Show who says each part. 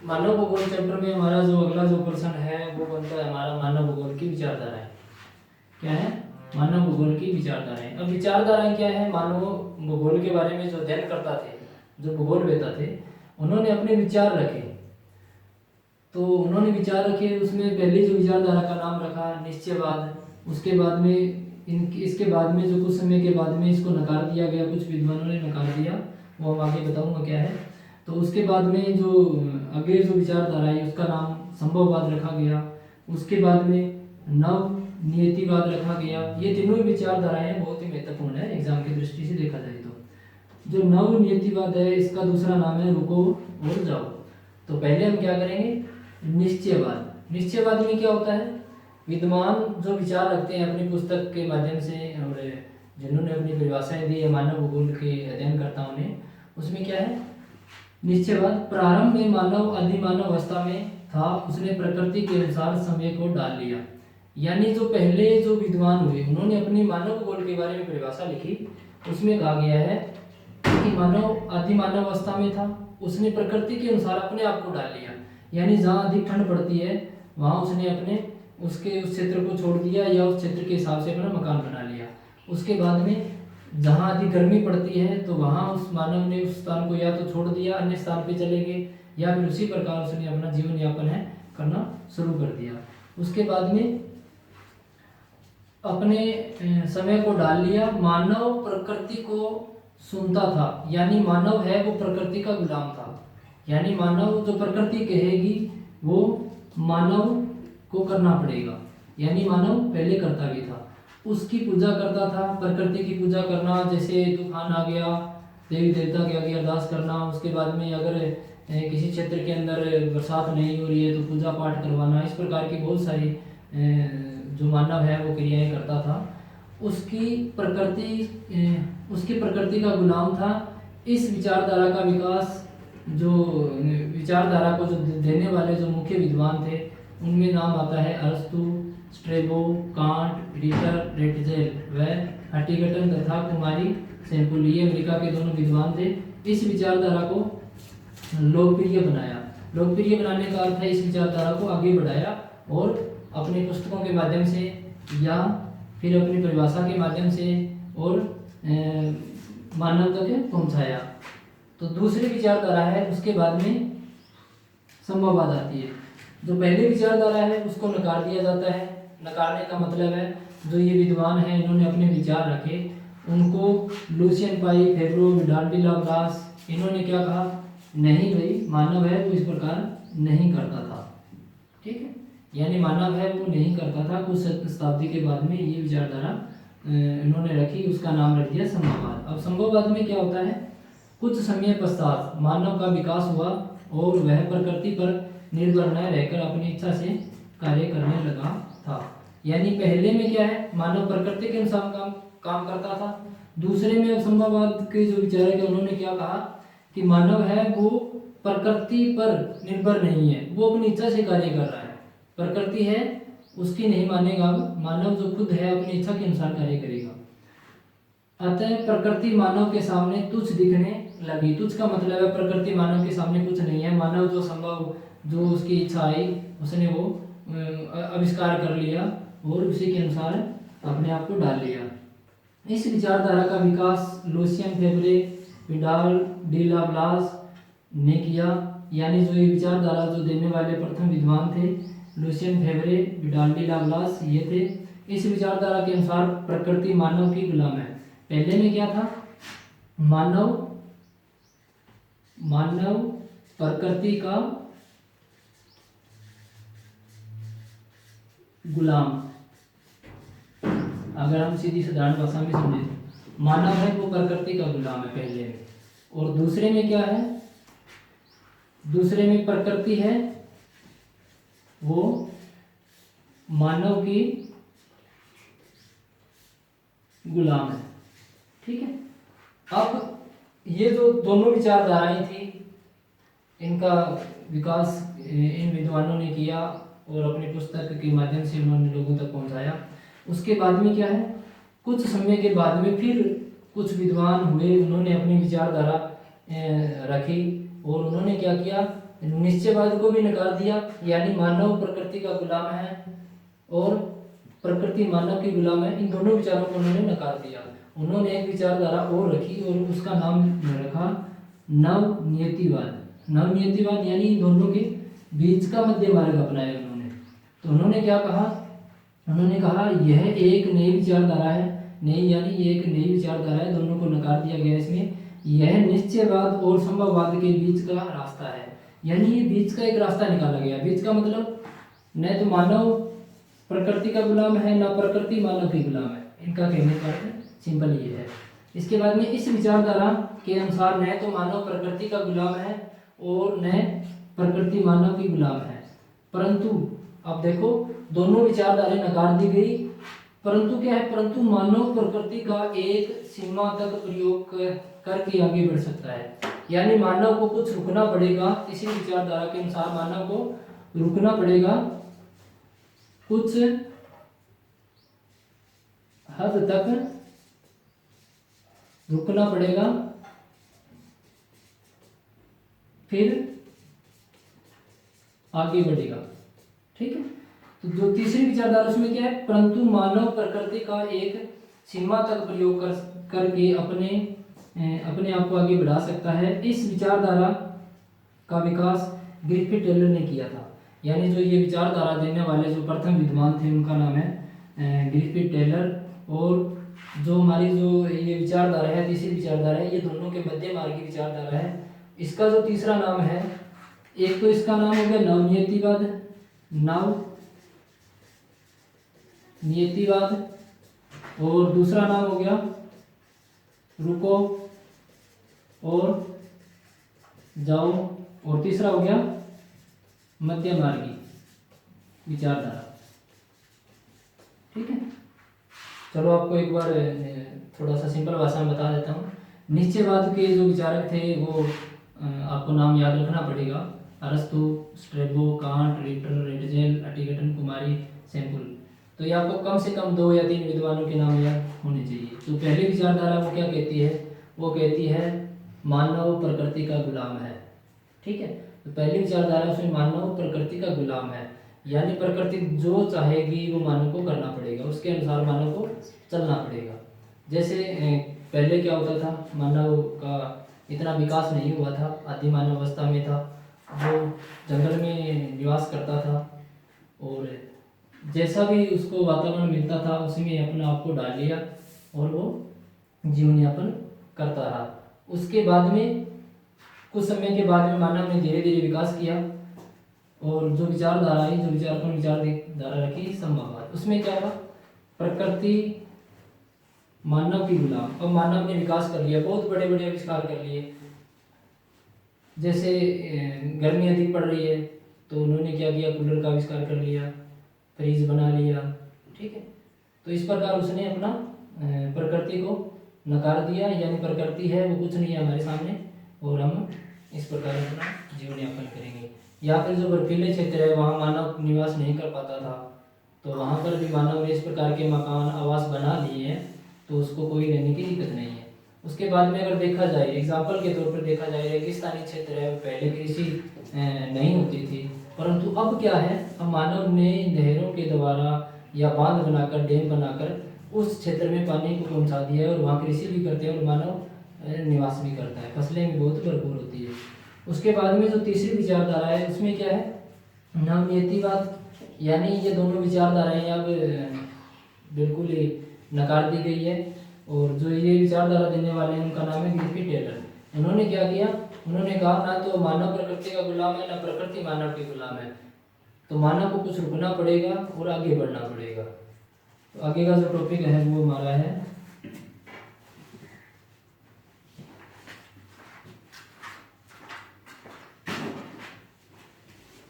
Speaker 1: मानव भूगोल चैप्टर में हमारा जो अगला जो प्रश्न है वो बनता है हमारा मानव भूगोल की विचारधाराएं। क्या है? मानव भूगोल की विचारधाराएं। अब विचारधाराएं क्या है? मानव भूगोल के बारे में जो अध्ययन करता थे, जो भूगोल वेता थे, उन्होंने अपने विचार रखे। तो उन्होंने विचार रखे, उसमें पहली जो विचारधारा का नाम रखा निश्चयवाद। उसके बाद में इसके बाद में जो कुछ समय के बाद में इसको नकार दिया गया, कुछ विद्वानों ने नकार दिया, वो हम आगे बताऊंगा क्या है। तो उसके बाद में जो आगे जो विचारधारा है उसका नाम संभववाद रखा गया। उसके बाद में नव नियतिवाद रखा गया। ये तीनों विचारधाराएं बहुत ही महत्वपूर्ण है एग्जाम की दृष्टि से देखा जाए तो। जो नव नियतिवाद है इसका दूसरा नाम है रुको और जाओ। तो पहले हम क्या करेंगे? निश्चयवाद। निश्चयवाद में क्या होता है? विद्वान जो विचार रखते हैं अपनी पुस्तक के माध्यम से और जिन्होंने अपनी परिभाषाएं दी है मानव भूगोल के अध्ययनकर्ताओं ने, उसमें क्या है? निश्चयवाद। प्रारंभ में मानव आदिमानव अवस्था में था, उसने प्रकृति के अनुसार समय को डाल लिया। यानी जो पहले जो विद्वान हुए उन्होंने अपनी मानव भूगोल के बारे में परिभाषा लिखी, उसमें कहा गया है कि मानव आदिमानव अवस्था में था, उसने प्रकृति के अनुसार अपने आप को डाल लिया। यानी जहाँ अधिक ठंड पड़ती है वहाँ उसने अपने उस क्षेत्र को छोड़ दिया या उस क्षेत्र के हिसाब से अपना मकान बना लिया। उसके बाद में जहाँ अधिक गर्मी पड़ती है तो वहाँ उस मानव ने उस स्थान को या तो छोड़ दिया, अन्य स्थान पे चले गए, या फिर उसी प्रकार उसने अपना जीवन यापन है करना शुरू कर दिया। उसके बाद में अपने समय को डाल लिया। मानव प्रकृति को सुनता था, यानी मानव है वो प्रकृति का गुलाम था। यानी मानव जो प्रकृति कहेगी वो मानव को करना पड़ेगा। यानी मानव पहले करता भी था, उसकी पूजा करता था। प्रकृति की पूजा करना, जैसे तूफान आ गया, देवी देवता के आगे अरदास करना। उसके बाद में अगर किसी क्षेत्र के अंदर बरसात नहीं हो रही है तो पूजा पाठ करवाना। इस प्रकार की बहुत सारी जो मानव है वो क्रियाएं करता था। उसकी प्रकृति का गुलाम था। इस विचारधारा का विकास, जो विचारधारा को जो देने वाले जो मुख्य विद्वान थे उनमें नाम आता है अरस्तु, स्ट्रेबो, कांट, रीटर, रेटजेल व हटीगटन तथा कुमारी सेम्पुल। ये अमेरिका के दोनों विद्वान थे। इस विचारधारा को लोकप्रिय बनाया। लोकप्रिय बनाने का अर्थ है इस विचारधारा को आगे बढ़ाया और अपनी पुस्तकों के माध्यम से या फिर अपनी परिभाषा के माध्यम से और मानव तक पहुंचाया। तो दूसरी विचारधारा है, उसके बाद में संभववाद आती है। जो पहली विचारधारा है उसको नकार दिया जाता है। नकारने का मतलब है जो ये विद्वान हैं इन्होंने अपने विचार रखे, उनको लुसियन पाई, फेब्रो, विडाल डी लाप्लास, इन्होंने क्या कहा? नहीं भाई, मानव है वो इस प्रकार नहीं करता था। ठीक है, यानी मानव है वो नहीं करता था। कुछ शताब्दी के बाद में ये विचारधारा इन्होंने रखी, उसका नाम रख दिया संभववाद। अब संभववाद में क्या होता है? कुछ समय पश्चात मानव का विकास हुआ और वह प्रकृति पर निर्भर न रहकर अपनी इच्छा से कार्य करने लगा था। यानी पहले में क्या है? मानव प्रकृति के अनुसार काम करता था। दूसरे में संभववाद के जो विचारक है उन्होंने क्या कहा कि मानव है वो प्रकृति पर निर्भर नहीं है, वो अपनी इच्छा से कार्य कर रहा है। प्रकृति है उसकी नहीं मानेगा, मानव जो खुद है अपनी इच्छा के अनुसार कार्य करेगा। अतः प्रकृति मानव के सामने तुच्छ दिखने लगी। तुच्छ का मतलब है प्रकृति मानव के सामने कुछ नहीं है। मानव जो संभव, जो उसकी इच्छा आई उसने वो आविष्कार कर लिया और उसी के अनुसार अपने आप को डाल लिया। इस विचारधारा का विकास लुसियन फेब्रे, विडाल डी लाप्लास ने किया। यानी जो ये विचारधारा जो देने वाले प्रथम विद्वान थे लुसियन फेब्रे, विडाल डी लाप्लास, ये थे। इस विचारधारा के अनुसार प्रकृति मानव की गुलाम है। पहले में क्या था? मानव प्रकृति का गुलाम। अगर हम सीधी साधारण भाषा में समझे तो मानव है वो प्रकृति का गुलाम है पहले में। और दूसरे में क्या है? दूसरे में प्रकृति है वो मानव की गुलाम है। ठीक है, अब ये जो दोनों विचारधाराएं थी इनका विकास इन विद्वानों ने किया और अपनी पुस्तक के माध्यम से उन्होंने लोगों तक पहुंचाया। उसके बाद में क्या है? कुछ समय के बाद में फिर कुछ विद्वान हुए, उन्होंने अपनी विचारधारा रखी और उन्होंने क्या किया? निश्चयवाद को भी नकार दिया, यानी मानव प्रकृति का गुलाम है और प्रकृति मानव की गुलाम है। इन दोनों विचारों को उन्होंने नकार दिया। उन्होंने एक विचारधारा और रखी और उसका नाम रखा नव नियतिवाद। नव नियतिवाद यानी इन दोनों के बीच का मध्य मार्ग अपनाया उन्होंने। तो उन्होंने क्या कहा, उन्होंने कहा यह एक नई विचारधारा है, नई यानी ये एक नई विचारधारा है, दोनों को नकार दिया गया इसमें। यह निश्चयवाद और संभववाद के बीच का रास्ता है, यानी ये बीच का एक रास्ता निकाला गया। बीच का मतलब न तो मानव प्रकृति का गुलाम है, ना प्रकृति मानव की गुलाम है। इनका कहने का सिंपल ये है। इसके बाद में इस विचारधारा के अनुसार न तो मानव प्रकृति का गुलाम है और न प्रकृति मानव की गुलाम है, परंतु अब देखो दोनों विचारधाराएं नकार दी गई, परंतु क्या है, परंतु मानव प्रकृति का एक सीमा तक प्रयोग करके आगे बढ़ सकता है। यानी मानव को कुछ रुकना पड़ेगा, इसी विचारधारा के अनुसार मानव को रुकना पड़ेगा, कुछ हद तक रुकना पड़ेगा, फिर आगे बढ़ेगा। ठीक है। तो जो तीसरी विचारधारा उसमें क्या है, परंतु मानव प्रकृति का एक सीमा तक प्रयोग करके अपने आप को आगे बढ़ा सकता है। इस विचारधारा का विकास ग्रिफिथ टेलर ने किया था। यानी जो ये विचारधारा देने वाले जो प्रथम विद्वान थे उनका नाम है ग्रिफिथ टेलर। और जो हमारी जो ये विचारधारा है, तीसरी विचारधारा है, ये दोनों के मध्य मार्ग की विचारधारा है। इसका जो तीसरा नाम है, एक तो इसका नाम हो गया नवनियतिवाद, नवनियतिवाद, और दूसरा नाम हो गया रुको और जाओ, और तीसरा हो गया मध्य मार्गी विचारधारा। ठीक है। चलो आपको एक बार थोड़ा सा सिंपल भाषा में बता देता हूँ। निश्चयवाद के जो विचारक थे वो आपको नाम याद रखना पड़ेगा, अरस्तु, स्ट्रेबो, कांट, रिटर, रेटजेल, एटिगेटन, कुमारी, सैंपुल। तो ये आपको कम से कम 2 या 3 विद्वानों के नाम याद होने चाहिए। तो पहली विचारधारा वो क्या कहती है, वो कहती है मानव प्रकृति का गुलाम है। ठीक है। तो पहली विचारधारा उसमें मानव प्रकृति का गुलाम है, यानी प्रकृति जो चाहेगी वो मानव को करना पड़ेगा, उसके अनुसार मानव को चलना पड़ेगा। जैसे पहले क्या होता था, मानव का इतना विकास नहीं हुआ था, आदि मानव अवस्था में था, वो जंगल में निवास करता था और जैसा भी उसको वातावरण मिलता था उसमें अपने आप को डाल लिया और वो जीवन यापन करता रहा। उसके बाद में कुछ समय के बाद में मानव ने धीरे धीरे विकास किया और जो विचारधारा आई, जो विचारकों ने विचारधारा रखी संभववाद, उसमें क्या हुआ, प्रकृति मानव की गुलाम। अब मानव ने विकास कर लिया, बहुत बड़े बड़े आविष्कार कर लिए। जैसे गर्मी अधिक पड़ रही है तो उन्होंने क्या किया, कूलर का आविष्कार कर लिया, फ्रिज बना लिया। ठीक है। तो इस प्रकार उसने अपना प्रकृति को नकार दिया, यानी प्रकृति है वो कुछ नहीं है हमारे सामने और हम इस प्रकार अपना जीवन यापन करेंगे। या फिर जो बर्फीले क्षेत्र है वहाँ मानव निवास नहीं कर पाता था, तो वहाँ पर भी मानव ने इस प्रकार के मकान आवास बना लिए हैं, तो उसको कोई रहने की दिक्कत नहीं है। उसके बाद में अगर देखा जाए, एग्जाम्पल के तौर पर देखा जाए, रेगिस्तानी क्षेत्र है, पहले कृषि नहीं होती थी, परंतु अब क्या है, अब मानव ने नहरों के द्वारा या बांध बनाकर, डैम बनाकर उस क्षेत्र में पानी को पहुंचा दिया है और वहाँ कृषि भी करते हैं और मानव निवास भी करता है, फसलें भी बहुत भरपूर होती है। उसके बाद में जो तीसरी विचारधारा है उसमें क्या है, नवनियतिवाद, यानी ये दोनों विचारधाराएं अब बिल्कुल ही नकार दी गई है। और जो ये विचारधारा देने वाले हैं उनका नाम है ग्रिफिथ टेलर। उन्होंने क्या किया, उन्होंने कहा ना तो मानव प्रकृति का गुलाम है, ना प्रकृति मानव के गुलाम है, तो मानव को कुछ रुकना पड़ेगा और आगे बढ़ना पड़ेगा। तो आगे का जो टॉपिक है वो हमारा